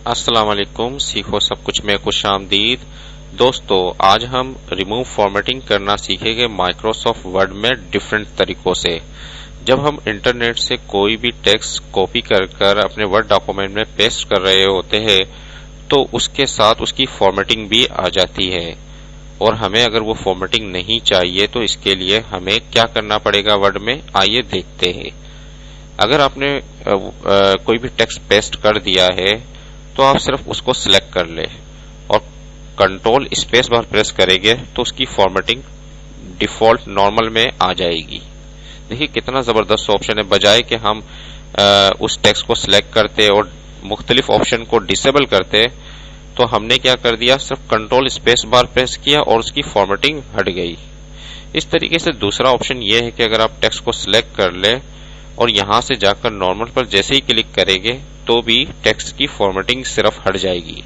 السلام علیکم، سیکھو سب کچھ میں خوش آمدید۔ دوستو، آج ہم ریموو فارمیٹنگ کرنا سیکھیں گے مائکروسافٹ ورڈ میں ڈیفرنٹ طریقوں سے۔ جب ہم انٹرنیٹ سے کوئی بھی ٹیکسٹ کاپی کر اپنے ورڈ ڈاکومنٹ میں پیسٹ کر رہے ہوتے ہیں تو اس کے ساتھ اس کی فارمیٹنگ بھی آ جاتی ہے، اور ہمیں اگر وہ فارمیٹنگ نہیں چاہیے تو اس کے لیے ہمیں کیا کرنا پڑے گا ورڈ میں، آئیے دیکھتے ہیں۔ اگر آپ نے کوئی بھی ٹیکسٹ پیسٹ کر دیا ہے تو آپ صرف اس کو سلیکٹ کر لیں اور کنٹرول اسپیس بار پریس کریں گے تو اس کی فارمیٹنگ ڈیفالٹ نارمل میں آ جائے گی۔ دیکھیے کتنا زبردست آپشن ہے، بجائے کہ ہم اس ٹیکسٹ کو سلیکٹ کرتے اور مختلف آپشن کو ڈسیبل کرتے تو ہم نے کیا کر دیا، صرف کنٹرول اسپیس بار پریس کیا اور اس کی فارمیٹنگ ہٹ گئی۔ اس طریقے سے دوسرا آپشن یہ ہے کہ اگر آپ ٹیکسٹ کو سلیکٹ کر لیں اور یہاں سے جا کر نارمل پر جیسے ہی کلک کریں گے تو بھی ٹیکسٹ کی فارمیٹنگ صرف ہٹ جائے گی۔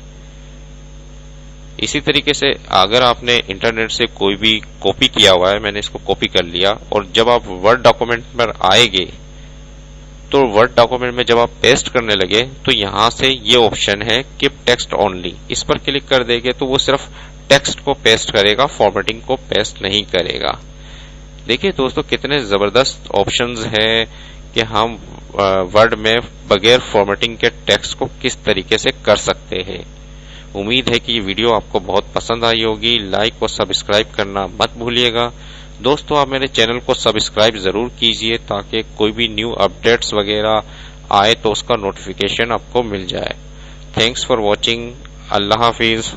اسی طریقے سے اگر آپ نے انٹرنیٹ سے کوئی بھی کاپی کیا ہوا ہے، میں نے اس کو کاپی کر لیا، اور جب آپ ورڈ ڈاکومنٹ پر آئے گے تو ورڈ ڈاکومنٹ میں جب آپ پیسٹ کرنے لگے تو یہاں سے یہ آپشن ہے کیپ ٹیکسٹ اونلی، اس پر کلک کر دیں گے تو وہ صرف ٹیکسٹ کو پیسٹ کرے گا، فارمیٹنگ کو پیسٹ نہیں کرے گا۔ دیکھیے دوستو کتنے زبردست آپشنز ہیں کہ ہم ورڈ میں بغیر فارمیٹنگ کے ٹیکسٹ کو کس طریقے سے کر سکتے ہیں۔ امید ہے کہ یہ ویڈیو آپ کو بہت پسند آئی ہوگی۔ لائک اور سبسکرائب کرنا مت بھولیے گا۔ دوستو آپ میرے چینل کو سبسکرائب ضرور کیجئے تاکہ کوئی بھی نیو اپڈیٹس وغیرہ آئے تو اس کا نوٹیفیکیشن آپ کو مل جائے۔ Thanks for watching. اللہ حافظ۔